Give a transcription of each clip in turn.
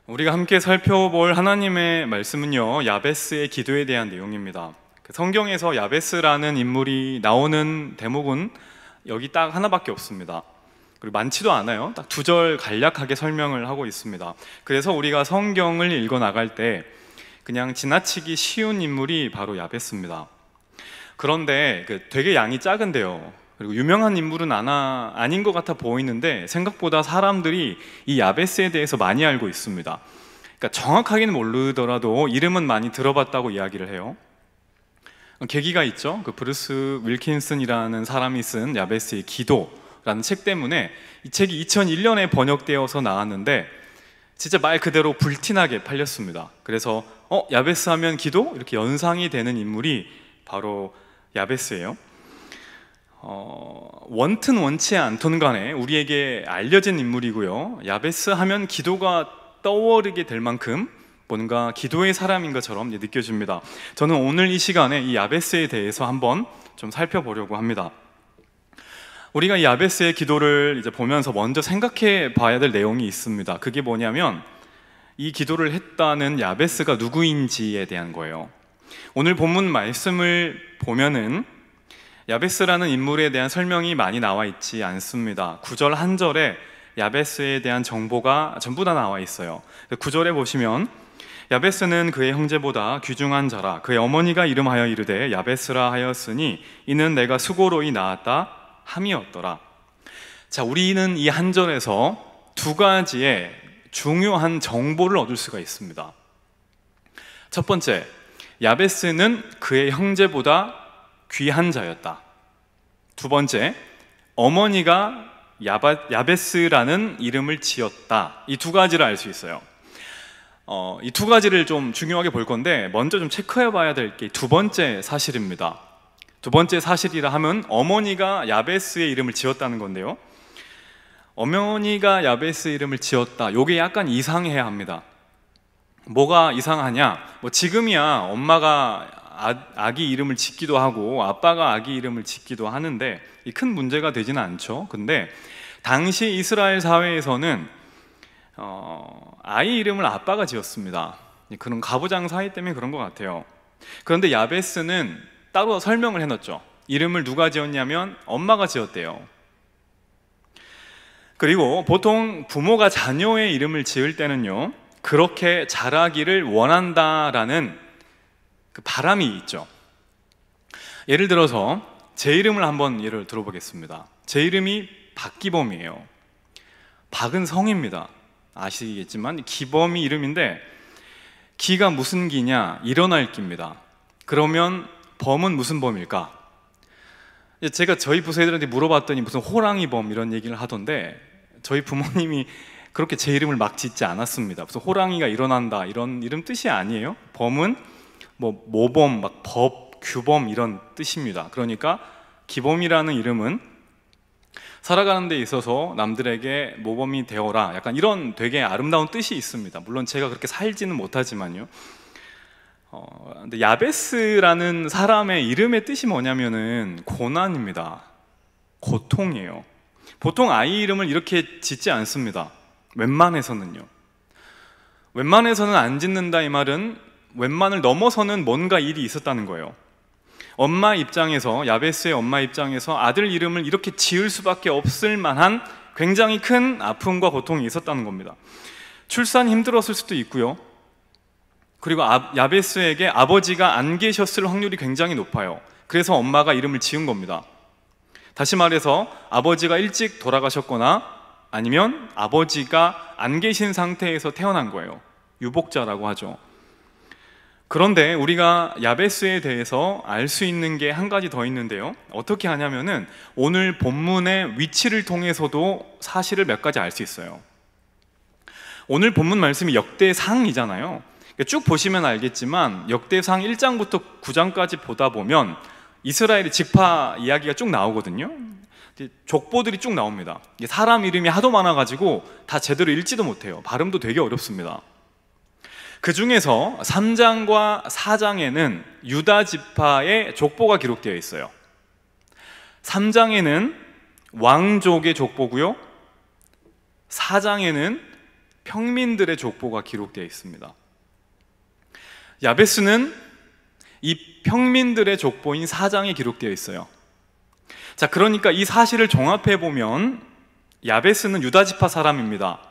우리가 함께 살펴볼 하나님의 말씀은요, 야베스의 기도에 대한 내용입니다. 성경에서 야베스라는 인물이 나오는 대목은 여기 딱 하나밖에 없습니다. 그리고 많지도 않아요. 딱 2절 간략하게 설명을 하고 있습니다. 그래서 우리가 성경을 읽어 나갈 때 그냥 지나치기 쉬운 인물이 바로 야베스입니다. 그런데 되게 양이 작은데요, 그리고 유명한 인물은 아닌 것 같아 보이는데 생각보다 사람들이 이 야베스에 대해서 많이 알고 있습니다. 그러니까 정확하게는 모르더라도 이름은 많이 들어봤다고 이야기를 해요. 계기가 있죠. 브루스 윌킨슨이라는 사람이 쓴 야베스의 기도라는 책 때문에 이 책이 2001년에 번역되어서 나왔는데 진짜 말 그대로 불티나게 팔렸습니다. 그래서 야베스 하면 기도? 이렇게 연상이 되는 인물이 바로 야베스예요. 원튼 원치 않던 간에 우리에게 알려진 인물이고요, 야베스 하면 기도가 떠오르게 될 만큼 뭔가 기도의 사람인 것처럼 느껴집니다. 저는 오늘 이 시간에 이 야베스에 대해서 한번 좀 살펴보려고 합니다. 우리가 이 야베스의 기도를 이제 보면서 먼저 생각해 봐야 될 내용이 있습니다. 그게 뭐냐면 이 기도를 했다는 야베스가 누구인지에 대한 거예요. 오늘 본문 말씀을 보면은 야베스라는 인물에 대한 설명이 많이 나와 있지 않습니다. 9절 한 절에 야베스에 대한 정보가 전부 다 나와 있어요. 9절에 보시면 야베스는 그의 형제보다 귀중한 자라. 그의 어머니가 이름하여 이르되 야베스라 하였으니 이는 내가 수고로이 낳았다 함이었더라. 자, 우리는 이 한 절에서 2가지의 중요한 정보를 얻을 수가 있습니다. 첫 번째, 야베스는 그의 형제보다 귀한 자였다. 2번째, 어머니가 야베스라는 이름을 지었다. 이 2가지를 알 수 있어요. 이 2가지를 좀 중요하게 볼 건데 먼저 좀 체크해 봐야 될 게 2번째 사실입니다. 2번째 사실이라 하면 어머니가 야베스의 이름을 지었다는 건데요, 어머니가 야베스 이름을 지었다, 요게 약간 이상해야 합니다. 뭐가 이상하냐? 지금이야 엄마가 아기 이름을 짓기도 하고 아빠가 아기 이름을 짓기도 하는데 이 큰 문제가 되지는 않죠. 근데 당시 이스라엘 사회에서는 아이 이름을 아빠가 지었습니다. 그런 가부장 사이 때문에 그런 것 같아요. 그런데 야베스는 따로 설명을 해놨죠. 이름을 누가 지었냐면 엄마가 지었대요. 그리고 보통 부모가 자녀의 이름을 지을 때는요, 그렇게 자라기를 원한다라는 그 바람이 있죠. 예를 들어서 제 이름을 한번 예를 들어보겠습니다. 제 이름이 박기범이에요. 박은 성입니다. 아시겠지만 기범이 이름인데 기가 무슨 기냐? 일어날 기입니다. 그러면 범은 무슨 범일까? 제가 저희 부서 애들한테 물어봤더니 무슨 호랑이 범 이런 얘기를 하던데 저희 부모님이 그렇게 제 이름을 막 짓지 않았습니다. 무슨 호랑이가 일어난다 이런 이름 뜻이 아니에요. 범은 모범, 법, 규범 이런 뜻입니다. 그러니까 기범이라는 이름은 살아가는 데 있어서 남들에게 모범이 되어라, 약간 이런 되게 아름다운 뜻이 있습니다. 물론 제가 그렇게 살지는 못하지만요. 근데 야베스라는 사람의 이름의 뜻이 뭐냐면은 고난입니다. 고통이에요. 보통 아이 이름을 이렇게 짓지 않습니다. 웬만해서는요. 웬만해서는 안 짓는다 이 말은 웬만을 넘어서는 뭔가 일이 있었다는 거예요. 엄마 입장에서, 야베스의 엄마 입장에서 아들 이름을 이렇게 지을 수밖에 없을 만한 굉장히 큰 아픔과 고통이 있었다는 겁니다. 출산이 힘들었을 수도 있고요, 그리고 야베스에게 아버지가 안 계셨을 확률이 굉장히 높아요. 그래서 엄마가 이름을 지은 겁니다. 다시 말해서 아버지가 일찍 돌아가셨거나 아니면 아버지가 안 계신 상태에서 태어난 거예요. 유복자라고 하죠. 그런데 우리가 야베스에 대해서 알 수 있는 게 한 가지 더 있는데요, 어떻게 하냐면은 오늘 본문의 위치를 통해서도 사실을 몇 가지 알 수 있어요. 오늘 본문 말씀이 역대상이잖아요. 쭉 보시면 알겠지만 역대상 1장부터 9장까지 보다 보면 이스라엘의 지파 이야기가 쭉 나오거든요. 족보들이 쭉 나옵니다. 사람 이름이 하도 많아가지고 다 제대로 읽지도 못해요. 발음도 되게 어렵습니다. 그 중에서 3장과 4장에는 유다 지파의 족보가 기록되어 있어요. 3장에는 왕족의 족보고요, 4장에는 평민들의 족보가 기록되어 있습니다. 야베스는 이 평민들의 족보인 4장에 기록되어 있어요. 자, 그러니까 이 사실을 종합해 보면 야베스는 유다 지파 사람입니다.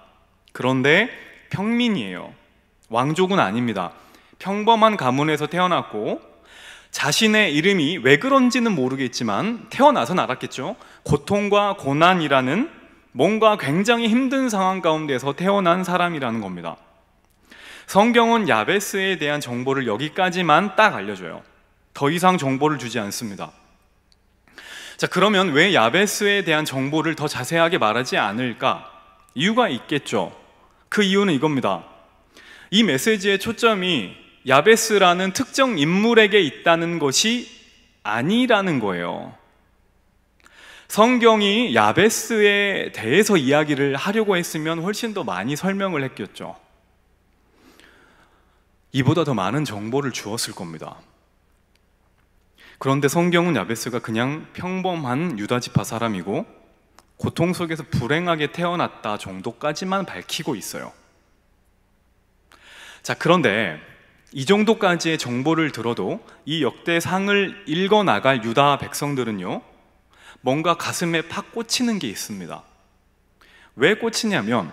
그런데 평민이에요. 왕족은 아닙니다. 평범한 가문에서 태어났고 자신의 이름이 왜 그런지는 모르겠지만 태어나선 알았겠죠. 고통과 고난이라는 뭔가 굉장히 힘든 상황 가운데서 태어난 사람이라는 겁니다. 성경은 야베스에 대한 정보를 여기까지만 딱 알려줘요. 더 이상 정보를 주지 않습니다. 자, 그러면 왜 야베스에 대한 정보를 더 자세하게 말하지 않을까? 이유가 있겠죠. 그 이유는 이겁니다. 이 메시지의 초점이 야베스라는 특정 인물에게 있다는 것이 아니라는 거예요. 성경이 야베스에 대해서 이야기를 하려고 했으면 훨씬 더 많이 설명을 했겠죠. 이보다 더 많은 정보를 주었을 겁니다. 그런데 성경은 야베스가 그냥 평범한 유다 지파 사람이고 고통 속에서 불행하게 태어났다 정도까지만 밝히고 있어요. 자, 그런데 이 정도까지의 정보를 들어도 이 역대상을 읽어나갈 유다 백성들은요, 뭔가 가슴에 팍 꽂히는 게 있습니다. 왜 꽂히냐면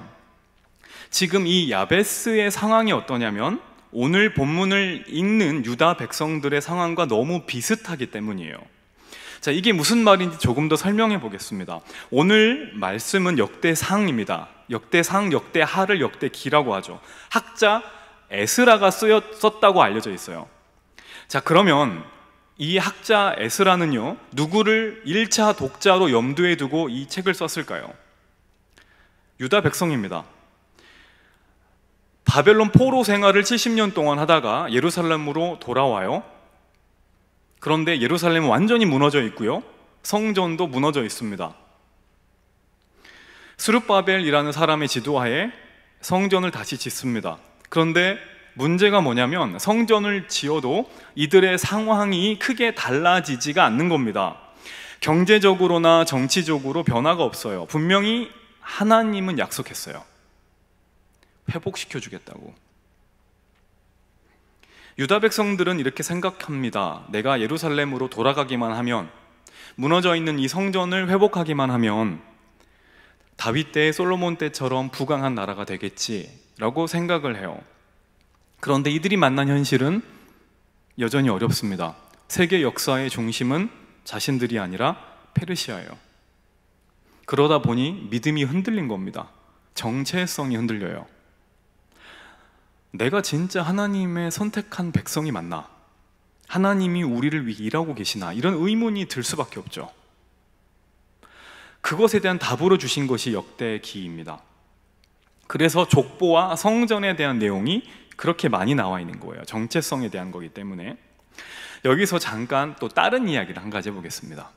지금 이 야베스의 상황이 어떠냐면 오늘 본문을 읽는 유다 백성들의 상황과 너무 비슷하기 때문이에요. 자, 이게 무슨 말인지 조금 더 설명해 보겠습니다. 오늘 말씀은 역대상입니다. 역대상, 역대하를 역대기라고 하죠. 학자 에스라가 썼다고 알려져 있어요. 자, 그러면 이 학자 에스라는요, 누구를 1차 독자로 염두에 두고 이 책을 썼을까요? 유다 백성입니다. 바벨론 포로 생활을 70년 동안 하다가 예루살렘으로 돌아와요. 그런데 예루살렘은 완전히 무너져 있고요, 성전도 무너져 있습니다. 스룹바벨이라는 사람의 지도하에 성전을 다시 짓습니다. 그런데 문제가 뭐냐면 성전을 지어도 이들의 상황이 크게 달라지지가 않는 겁니다. 경제적으로나 정치적으로 변화가 없어요. 분명히 하나님은 약속했어요. 회복시켜 주겠다고. 유다 백성들은 이렇게 생각합니다. 내가 예루살렘으로 돌아가기만 하면, 무너져 있는 이 성전을 회복하기만 하면 다윗 때, 솔로몬 때처럼 부강한 나라가 되겠지라고 생각을 해요. 그런데 이들이 만난 현실은 여전히 어렵습니다. 세계 역사의 중심은 자신들이 아니라 페르시아예요. 그러다 보니 믿음이 흔들린 겁니다. 정체성이 흔들려요. 내가 진짜 하나님의 선택한 백성이 맞나? 하나님이 우리를 위해 일하고 계시나? 이런 의문이 들 수밖에 없죠. 그것에 대한 답으로 주신 것이 역대기입니다. 그래서 족보와 성전에 대한 내용이 그렇게 많이 나와 있는 거예요. 정체성에 대한 거기 때문에. 여기서 잠깐 또 다른 이야기를 한 가지 해보겠습니다.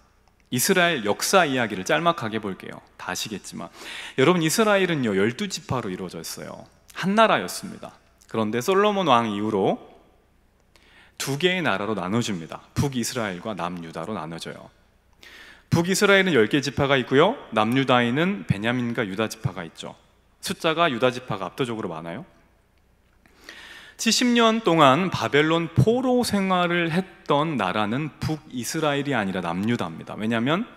이스라엘 역사 이야기를 짤막하게 볼게요. 다 아시겠지만 여러분, 이스라엘은요 12지파로 이루어졌어요. 한 나라였습니다. 그런데 솔로몬 왕 이후로 두 개의 나라로 나눠줍니다. 북이스라엘과 남유다로 나눠져요. 북이스라엘은 10개 지파가 있고요, 남유다에는 베냐민과 유다 지파가 있죠. 숫자가 유다 지파가 압도적으로 많아요. 70년 동안 바벨론 포로 생활을 했던 나라는 북이스라엘이 아니라 남유다입니다. 왜냐하면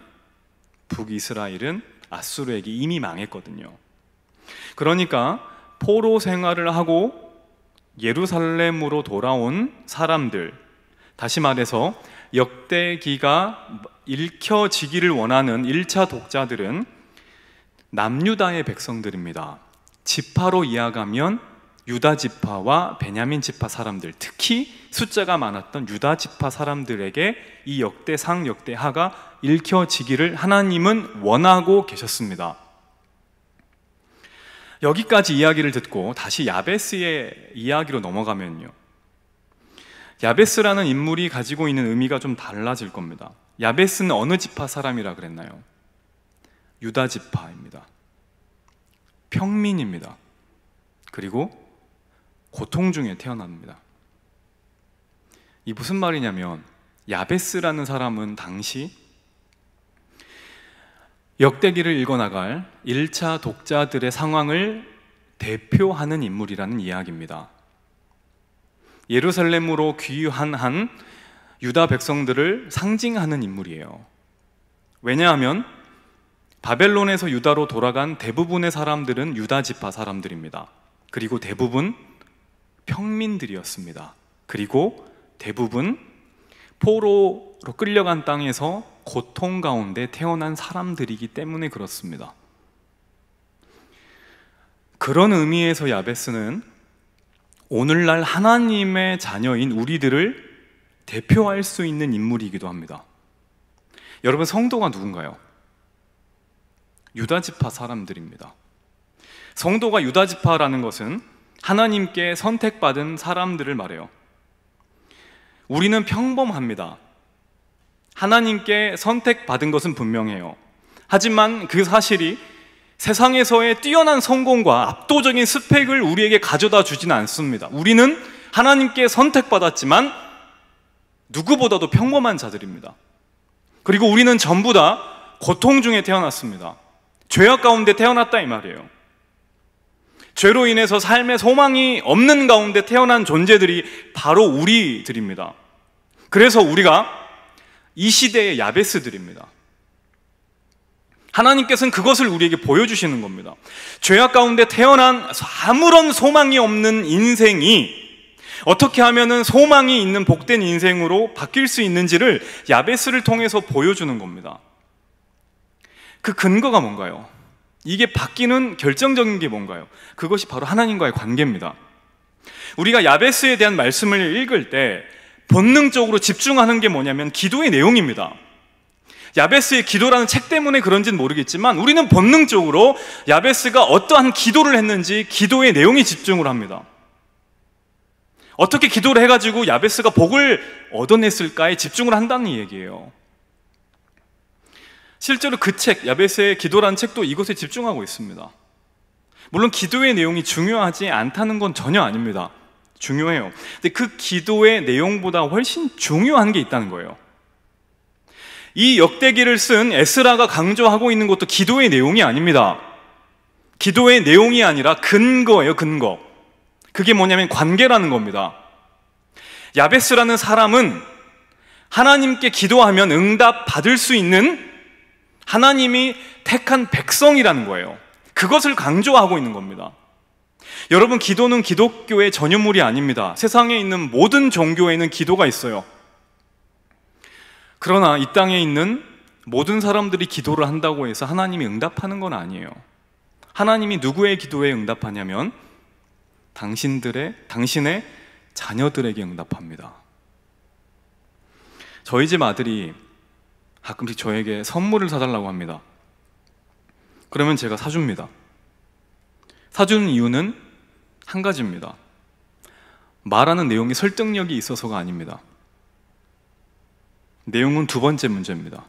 북이스라엘은 아수르에게 이미 망했거든요. 그러니까 포로 생활을 하고 예루살렘으로 돌아온 사람들, 다시 말해서 역대기가 읽혀지기를 원하는 1차 독자들은 남유다의 백성들입니다. 지파로 이어가면 유다 지파와 베냐민 지파 사람들, 특히 숫자가 많았던 유다 지파 사람들에게 이 역대상, 역대하가 읽혀지기를 하나님은 원하고 계셨습니다. 여기까지 이야기를 듣고 다시 야베스의 이야기로 넘어가면요, 야베스라는 인물이 가지고 있는 의미가 좀 달라질 겁니다. 야베스는 어느 지파 사람이라 그랬나요? 유다 지파입니다. 평민입니다. 그리고 고통 중에 태어납니다. 이 무슨 말이냐면 야베스라는 사람은 당시 역대기를 읽어나갈 1차 독자들의 상황을 대표하는 인물이라는 이야기입니다. 예루살렘으로 귀환한 한 유다 백성들을 상징하는 인물이에요. 왜냐하면 바벨론에서 유다로 돌아간 대부분의 사람들은 유다 지파 사람들입니다. 그리고 대부분 평민들이었습니다. 그리고 대부분 포로로 끌려간 땅에서 고통 가운데 태어난 사람들이기 때문에 그렇습니다. 그런 의미에서 야베스는 오늘날 하나님의 자녀인 우리들을 대표할 수 있는 인물이기도 합니다. 여러분, 성도가 누군가요? 유다지파 사람들입니다. 성도가 유다지파라는 것은 하나님께 선택받은 사람들을 말해요. 우리는 평범합니다. 하나님께 선택받은 것은 분명해요. 하지만 그 사실이 세상에서의 뛰어난 성공과 압도적인 스펙을 우리에게 가져다 주지는 않습니다. 우리는 하나님께 선택받았지만 누구보다도 평범한 자들입니다. 그리고 우리는 전부 다 고통 중에 태어났습니다. 죄악 가운데 태어났다 이 말이에요. 죄로 인해서 삶의 소망이 없는 가운데 태어난 존재들이 바로 우리들입니다. 그래서 우리가 이 시대의 야베스들입니다. 하나님께서는 그것을 우리에게 보여주시는 겁니다. 죄악 가운데 태어난 아무런 소망이 없는 인생이 어떻게 하면 소망이 있는 복된 인생으로 바뀔 수 있는지를 야베스를 통해서 보여주는 겁니다. 그 근거가 뭔가요? 이게 바뀌는 결정적인 게 뭔가요? 그것이 바로 하나님과의 관계입니다. 우리가 야베스에 대한 말씀을 읽을 때 본능적으로 집중하는 게 뭐냐면 기도의 내용입니다. 야베스의 기도라는 책 때문에 그런지는 모르겠지만 우리는 본능적으로 야베스가 어떠한 기도를 했는지 기도의 내용에 집중을 합니다. 어떻게 기도를 해가지고 야베스가 복을 얻어냈을까에 집중을 한다는 얘기예요. 실제로 그 책, 야베스의 기도라는 책도 이것에 집중하고 있습니다. 물론 기도의 내용이 중요하지 않다는 건 전혀 아닙니다. 중요해요. 근데 그 기도의 내용보다 훨씬 중요한 게 있다는 거예요. 이 역대기를 쓴 에스라가 강조하고 있는 것도 기도의 내용이 아닙니다. 기도의 내용이 아니라 근거예요, 근거. 그게 뭐냐면 관계라는 겁니다. 야베스라는 사람은 하나님께 기도하면 응답 받을 수 있는 하나님이 택한 백성이라는 거예요. 그것을 강조하고 있는 겁니다. 여러분, 기도는 기독교의 전유물이 아닙니다. 세상에 있는 모든 종교에는 기도가 있어요. 그러나 이 땅에 있는 모든 사람들이 기도를 한다고 해서 하나님이 응답하는 건 아니에요. 하나님이 누구의 기도에 응답하냐면 당신의 자녀들에게 응답합니다. 저희 집 아들이 가끔씩 저에게 선물을 사달라고 합니다. 그러면 제가 사줍니다. 사주는 이유는 한 가지입니다. 말하는 내용이 설득력이 있어서가 아닙니다. 내용은 두 번째 문제입니다.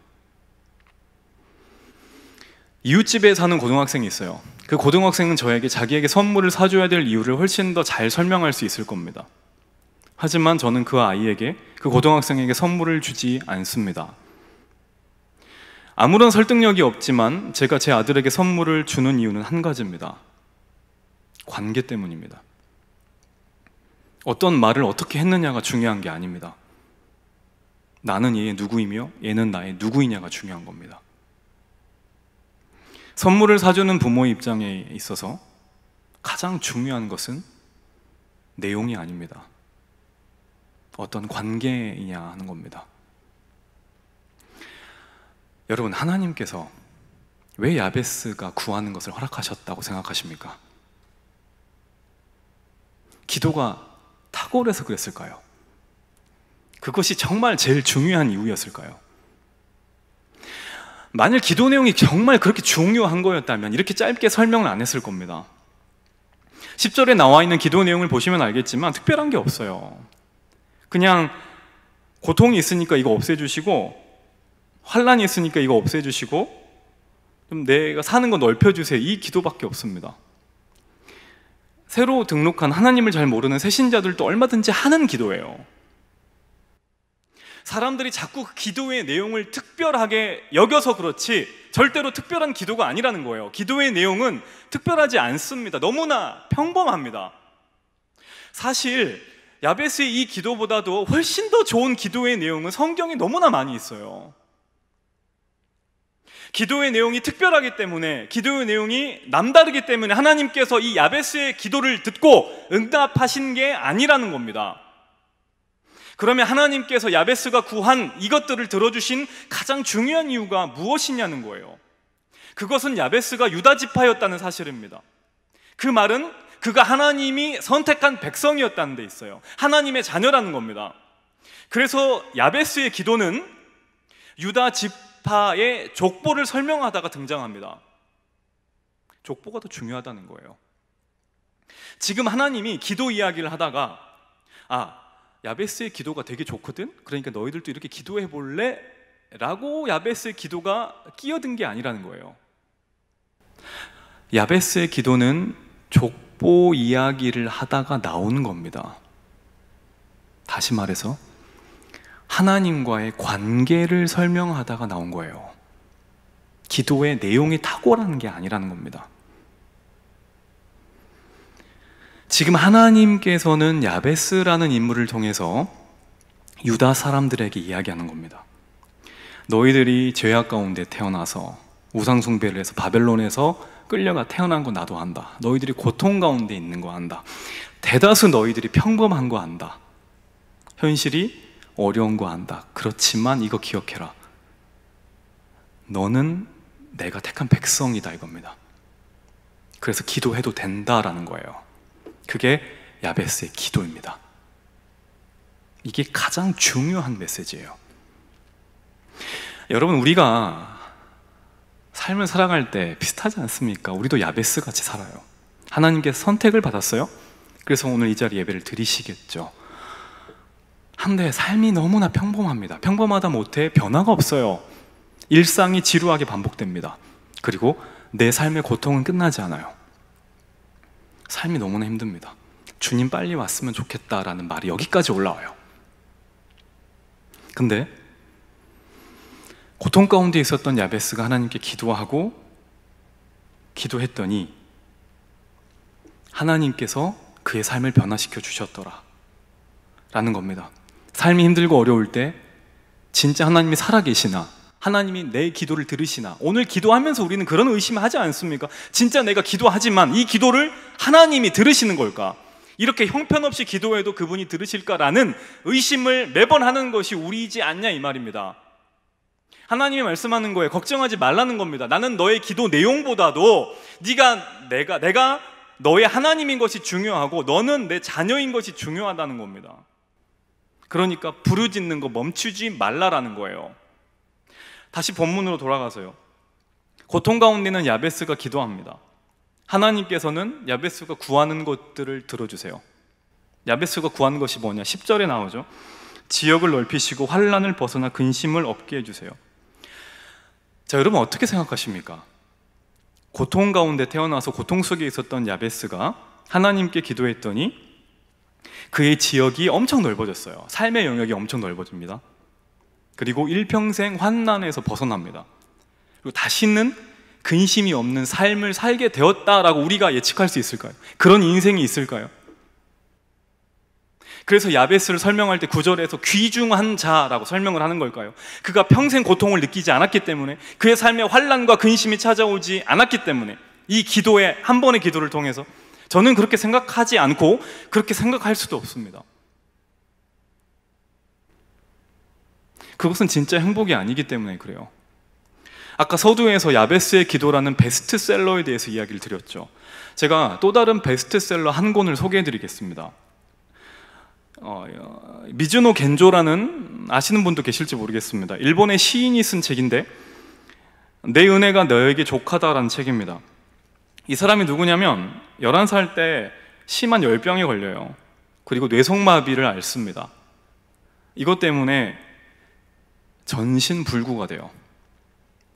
이웃집에 사는 고등학생이 있어요. 그 고등학생은 저에게 자기에게 선물을 사줘야 될 이유를 훨씬 더 잘 설명할 수 있을 겁니다. 하지만 저는 그 아이에게, 그 고등학생에게 선물을 주지 않습니다. 아무런 설득력이 없지만 제가 제 아들에게 선물을 주는 이유는 한 가지입니다. 관계 때문입니다. 어떤 말을 어떻게 했느냐가 중요한 게 아닙니다. 나는 얘의 누구이며 얘는 나의 누구이냐가 중요한 겁니다. 선물을 사주는 부모의 입장에 있어서 가장 중요한 것은 내용이 아닙니다. 어떤 관계이냐 하는 겁니다. 여러분, 하나님께서 왜 야베스가 구하는 것을 허락하셨다고 생각하십니까? 기도가 탁월해서 그랬을까요? 그것이 정말 제일 중요한 이유였을까요? 만일 기도 내용이 정말 그렇게 중요한 거였다면 이렇게 짧게 설명을 안 했을 겁니다. 10절에 나와 있는 기도 내용을 보시면 알겠지만 특별한 게 없어요. 그냥 고통이 있으니까 이거 없애주시고, 환난이 있으니까 이거 없애주시고, 좀 내가 사는 거 넓혀주세요, 이 기도밖에 없습니다. 새로 등록한 하나님을 잘 모르는 새신자들도 얼마든지 하는 기도예요. 사람들이 자꾸 그 기도의 내용을 특별하게 여겨서 그렇지 절대로 특별한 기도가 아니라는 거예요. 기도의 내용은 특별하지 않습니다. 너무나 평범합니다. 사실 야베스의 이 기도보다도 훨씬 더 좋은 기도의 내용은 성경에 너무나 많이 있어요. 기도의 내용이 특별하기 때문에, 기도의 내용이 남다르기 때문에 하나님께서 이 야베스의 기도를 듣고 응답하신 게 아니라는 겁니다. 그러면 하나님께서 야베스가 구한 이것들을 들어주신 가장 중요한 이유가 무엇이냐는 거예요. 그것은 야베스가 유다 지파였다는 사실입니다. 그 말은 그가 하나님이 선택한 백성이었다는 데 있어요. 하나님의 자녀라는 겁니다. 그래서 야베스의 기도는 유다 지파의 족보를 설명하다가 등장합니다. 족보가 더 중요하다는 거예요. 지금 하나님이 기도 이야기를 하다가 야베스의 기도가 되게 좋거든? 그러니까 너희들도 이렇게 기도해 볼래? 라고 야베스의 기도가 끼어든 게 아니라는 거예요. 야베스의 기도는 족보 이야기를 하다가 나오는 겁니다. 다시 말해서 하나님과의 관계를 설명하다가 나온 거예요. 기도의 내용이 탁월한 게 아니라는 겁니다. 지금 하나님께서는 야베스라는 인물을 통해서 유다 사람들에게 이야기하는 겁니다. 너희들이 죄악 가운데 태어나서 우상 숭배를 해서 바벨론에서 끌려가 태어난 거 나도 안다. 너희들이 고통 가운데 있는 거 안다. 대다수 너희들이 평범한 거 안다. 현실이 어려운 거 안다. 그렇지만 이거 기억해라. 너는 내가 택한 백성이다 이겁니다. 그래서 기도해도 된다라는 거예요. 그게 야베스의 기도입니다. 이게 가장 중요한 메시지예요. 여러분, 우리가 삶을 살아갈 때 비슷하지 않습니까? 우리도 야베스 같이 살아요. 하나님께서 선택을 받았어요. 그래서 오늘 이 자리 예배를 드리시겠죠. 한데 삶이 너무나 평범합니다. 평범하다 못해 변화가 없어요. 일상이 지루하게 반복됩니다. 그리고 내 삶의 고통은 끝나지 않아요. 삶이 너무나 힘듭니다. 주님 빨리 왔으면 좋겠다라는 말이 여기까지 올라와요. 근데 고통 가운데 있었던 야베스가 하나님께 기도하고 기도했더니 하나님께서 그의 삶을 변화시켜 주셨더라 라는 겁니다. 삶이 힘들고 어려울 때 진짜 하나님이 살아계시나, 하나님이 내 기도를 들으시나. 오늘 기도하면서 우리는 그런 의심을 하지 않습니까? 진짜 내가 기도하지만 이 기도를 하나님이 들으시는 걸까? 이렇게 형편없이 기도해도 그분이 들으실까라는 의심을 매번 하는 것이 우리이지 않냐 이 말입니다. 하나님이 말씀하는 거에 걱정하지 말라는 겁니다. 나는 너의 기도 내용보다도 내가 너의 하나님인 것이 중요하고 너는 내 자녀인 것이 중요하다는 겁니다. 그러니까 부르짖는 거 멈추지 말라라는 거예요. 다시 본문으로 돌아가서요. 고통 가운데는 야베스가 기도합니다. 하나님께서는 야베스가 구하는 것들을 들어주세요. 야베스가 구한 것이 뭐냐? 10절에 나오죠. 지역을 넓히시고 환난을 벗어나 근심을 없게 해주세요. 자, 여러분 어떻게 생각하십니까? 고통 가운데 태어나서 고통 속에 있었던 야베스가 하나님께 기도했더니 그의 지역이 엄청 넓어졌어요. 삶의 영역이 엄청 넓어집니다. 그리고 일평생 환난에서 벗어납니다. 그리고 다시는 근심이 없는 삶을 살게 되었다라고 우리가 예측할 수 있을까요? 그런 인생이 있을까요? 그래서 야베스를 설명할 때 9절에서 귀중한 자라고 설명을 하는 걸까요? 그가 평생 고통을 느끼지 않았기 때문에, 그의 삶에 환난과 근심이 찾아오지 않았기 때문에, 이 기도의 한 번의 기도를 통해서 저는 그렇게 생각하지 않고 그렇게 생각할 수도 없습니다. 그것은 진짜 행복이 아니기 때문에 그래요. 아까 서두에서 야베스의 기도라는 베스트셀러에 대해서 이야기를 드렸죠. 제가 또 다른 베스트셀러 한 권을 소개해 드리겠습니다. 미즈노 겐조라는, 아시는 분도 계실지 모르겠습니다. 일본의 시인이 쓴 책인데 내 은혜가 너에게 족하다라는 책입니다. 이 사람이 누구냐면 11살 때 심한 열병에 걸려요. 그리고 뇌성마비를 앓습니다. 이것 때문에 전신불구가 돼요.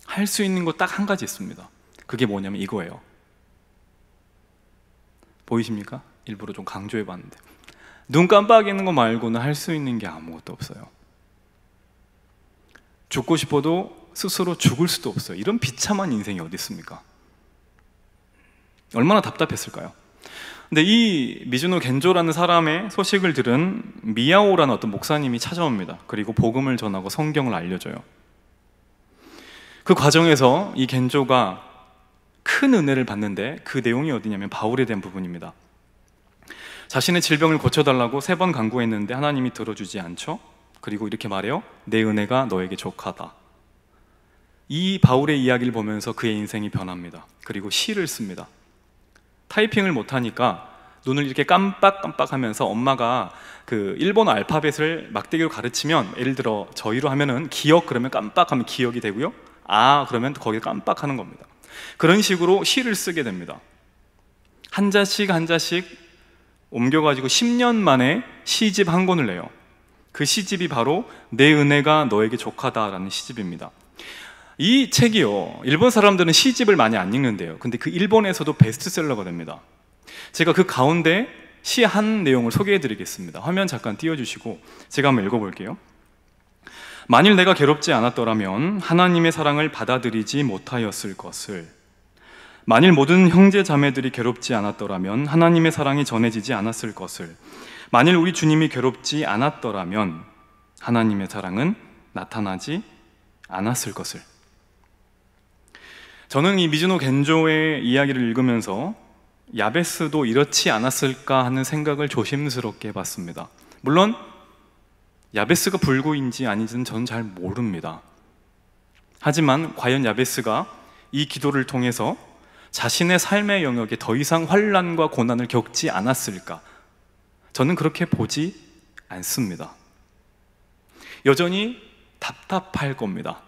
할 수 있는 거 딱 한 가지 있습니다. 그게 뭐냐면 이거예요. 보이십니까? 일부러 좀 강조해 봤는데 눈 깜빡이는 거 말고는 할 수 있는 게 아무것도 없어요. 죽고 싶어도 스스로 죽을 수도 없어요. 이런 비참한 인생이 어디 있습니까? 얼마나 답답했을까요? 근데 이 미즈노 겐조라는 사람의 소식을 들은 미야오라는 어떤 목사님이 찾아옵니다. 그리고 복음을 전하고 성경을 알려줘요. 그 과정에서 이 겐조가 큰 은혜를 받는데 그 내용이 어디냐면 바울에 대한 부분입니다. 자신의 질병을 고쳐달라고 3번 간구했는데 하나님이 들어주지 않죠? 그리고 이렇게 말해요. 내 은혜가 너에게 족하다. 이 바울의 이야기를 보면서 그의 인생이 변합니다. 그리고 시를 씁니다. 타이핑을 못하니까 눈을 이렇게 깜빡깜빡하면서 엄마가 그 일본어 알파벳을 막대기로 가르치면, 예를 들어 저희로 하면은 기억 그러면 깜빡하면 기억이 되고요, 아 그러면 거기에 깜빡하는 겁니다. 그런 식으로 시를 쓰게 됩니다. 한 자씩 한 자씩 옮겨가지고 10년 만에 시집 한 권을 내요. 그 시집이 바로 내 은혜가 너에게 족하다라는 시집입니다. 이 책이요, 일본 사람들은 시집을 많이 안 읽는데요, 근데 그 일본에서도 베스트셀러가 됩니다. 제가 그 가운데 시 한 내용을 소개해 드리겠습니다. 화면 잠깐 띄워주시고 제가 한번 읽어볼게요. 만일 내가 괴롭지 않았더라면 하나님의 사랑을 받아들이지 못하였을 것을, 만일 모든 형제 자매들이 괴롭지 않았더라면 하나님의 사랑이 전해지지 않았을 것을, 만일 우리 주님이 괴롭지 않았더라면 하나님의 사랑은 나타나지 않았을 것을. 저는 이 미즈노 겐조의 이야기를 읽으면서 야베스도 이렇지 않았을까 하는 생각을 조심스럽게 해봤습니다. 물론 야베스가 불구인지 아닌지는 저는 잘 모릅니다. 하지만 과연 야베스가 이 기도를 통해서 자신의 삶의 영역에 더 이상 환난과 고난을 겪지 않았을까? 저는 그렇게 보지 않습니다. 여전히 답답할 겁니다.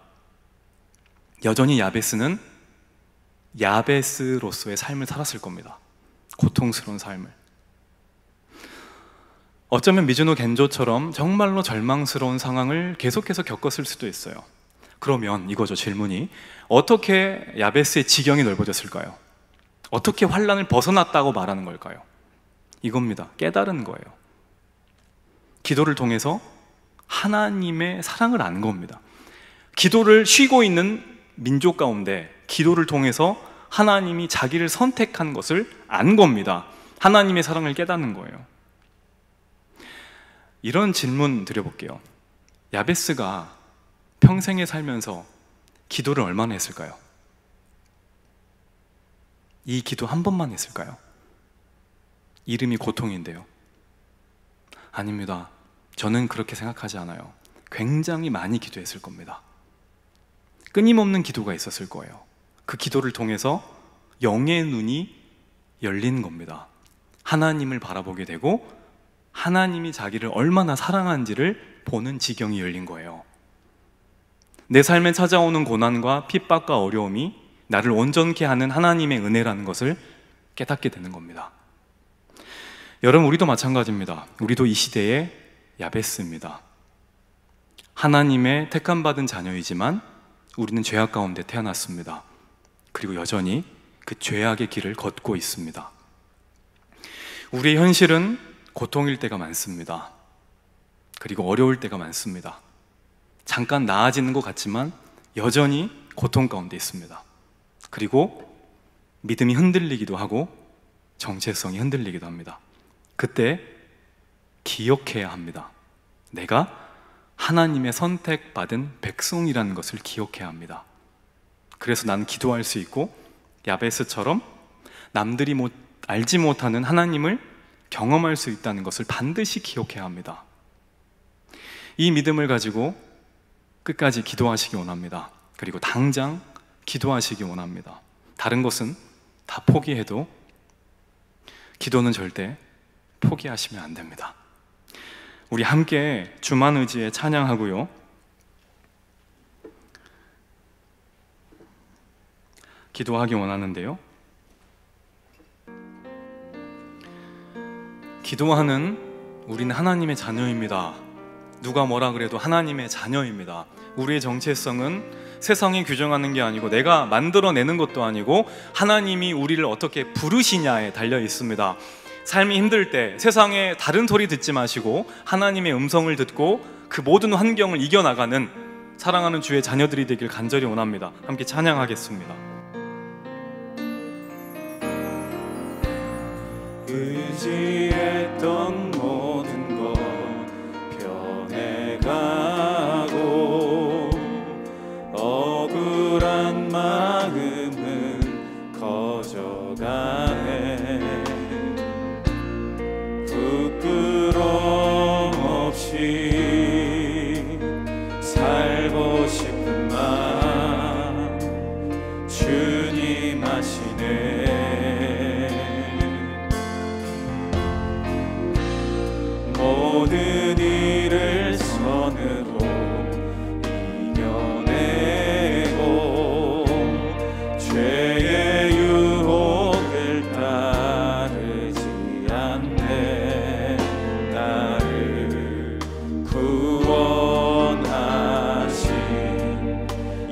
여전히 야베스는 야베스로서의 삶을 살았을 겁니다. 고통스러운 삶을. 어쩌면 미즈노 겐조처럼 정말로 절망스러운 상황을 계속해서 겪었을 수도 있어요. 그러면 이거죠, 질문이. 어떻게 야베스의 지경이 넓어졌을까요? 어떻게 환난을 벗어났다고 말하는 걸까요? 이겁니다. 깨달은 거예요. 기도를 통해서 하나님의 사랑을 안 겁니다. 기도를 쉬고 있는 민족 가운데 기도를 통해서 하나님이 자기를 선택한 것을 안 겁니다. 하나님의 사랑을 깨닫는 거예요. 이런 질문 드려볼게요. 야베스가 평생에 살면서 기도를 얼마나 했을까요? 이 기도 한 번만 했을까요? 이름이 고통인데요. 아닙니다. 저는 그렇게 생각하지 않아요. 굉장히 많이 기도했을 겁니다. 끊임없는 기도가 있었을 거예요. 그 기도를 통해서 영의 눈이 열린 겁니다. 하나님을 바라보게 되고 하나님이 자기를 얼마나 사랑하는지를 보는 지경이 열린 거예요. 내 삶에 찾아오는 고난과 핍박과 어려움이 나를 온전케 하는 하나님의 은혜라는 것을 깨닫게 되는 겁니다. 여러분, 우리도 마찬가지입니다. 우리도 이 시대의 야베스입니다. 하나님의 택함받은 자녀이지만 우리는 죄악 가운데 태어났습니다. 그리고 여전히 그 죄악의 길을 걷고 있습니다. 우리의 현실은 고통일 때가 많습니다. 그리고 어려울 때가 많습니다. 잠깐 나아지는 것 같지만 여전히 고통 가운데 있습니다. 그리고 믿음이 흔들리기도 하고 정체성이 흔들리기도 합니다. 그때 기억해야 합니다. 내가 하나님의 선택받은 백성이라는 것을 기억해야 합니다. 그래서 나는 기도할 수 있고 야베스처럼 남들이 알지 못하는 하나님을 경험할 수 있다는 것을 반드시 기억해야 합니다. 이 믿음을 가지고 끝까지 기도하시기 원합니다. 그리고 당장 기도하시기 원합니다. 다른 것은 다 포기해도 기도는 절대 포기하시면 안 됩니다. 우리 함께 주만 의지에 찬양하고요, 기도하기 원하는데요, 기도하는 우리는 하나님의 자녀입니다. 누가 뭐라 그래도 하나님의 자녀입니다. 우리의 정체성은 세상이 규정하는 게 아니고 내가 만들어내는 것도 아니고 하나님이 우리를 어떻게 부르시냐에 달려 있습니다. 삶이 힘들 때 세상의 다른 소리 듣지 마시고 하나님의 음성을 듣고 그 모든 환경을 이겨나가는 사랑하는 주의 자녀들이 되길 간절히 원합니다. 함께 찬양하겠습니다. 의지했던 모든 것 변해가고 억울한 마음은 커져가네. 부끄럼 없이 살고 싶은 마음 주님 아시네. 모든 일을 선으로 이겨내고 죄의 유혹을 따르지 않네. 나를 구원하신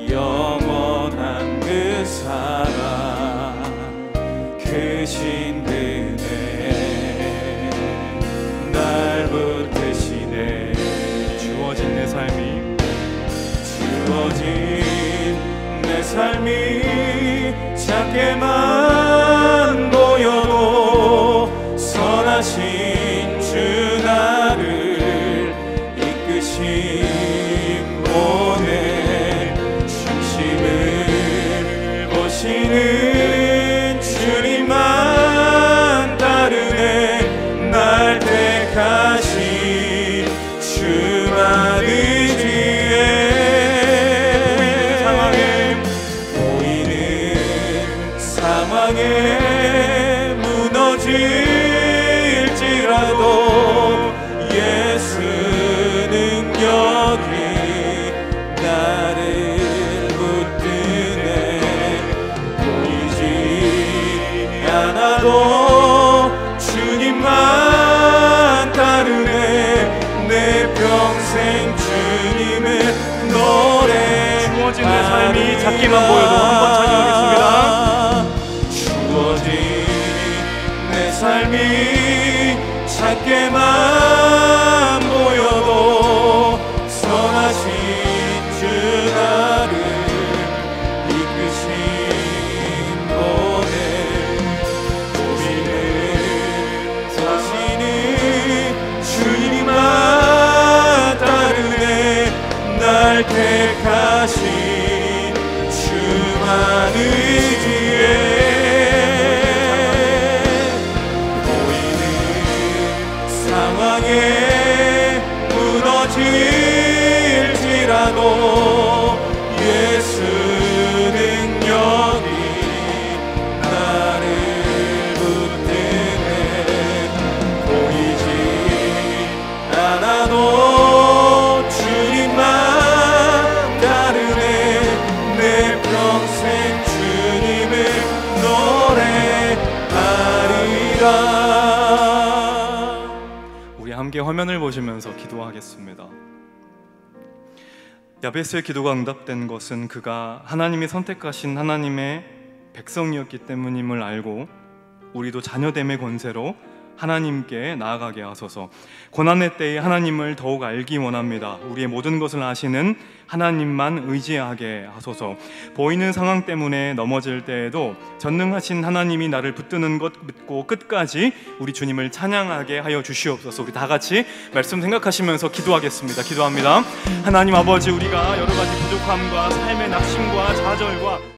영원한 그 사랑 그 신들네. 날 붙드시네. 주어진 내 삶이 작게만 보여도 선하신 주 나를 이끄신 보내. 중심을 보시는 주님만 따르네. 날 택하신 주만 의지해. 상황에 무너질지라도 예수 능력이 나를 붙드네. 보이지 않아도 주님만 따르네. 내 평생 주님을 노래. 주어진 내 삶이 작게만 보여도 한번 찬양하겠습니다. 내 삶이 작게만 보여도 선하신 주 나를 이끄신 보내. 우리는 사시는 주님만 따르네. 날 택하신 주만 의지해. 상황에 무너질지라도 예수 능력이 나를 붙드네. 보이지 않아도 주님만 따르네. 내 평생 주님을 노래하리라. 함께 화면을 보시면서 기도하겠습니다. 야베스의 기도가 응답된 것은 그가 하나님이 선택하신 하나님의 백성이었기 때문임을 알고 우리도 자녀됨의 권세로 하나님께 나아가게 하소서. 고난의 때에 하나님을 더욱 알기 원합니다. 우리의 모든 것을 아시는 하나님만 의지하게 하소서. 보이는 상황 때문에 넘어질 때에도 전능하신 하나님이 나를 붙드는 것 믿고 끝까지 우리 주님을 찬양하게 하여 주시옵소서. 우리 다 같이 말씀 생각하시면서 기도하겠습니다. 기도합니다. 하나님 아버지, 우리가 여러 가지 부족함과 삶의 낙심과 좌절과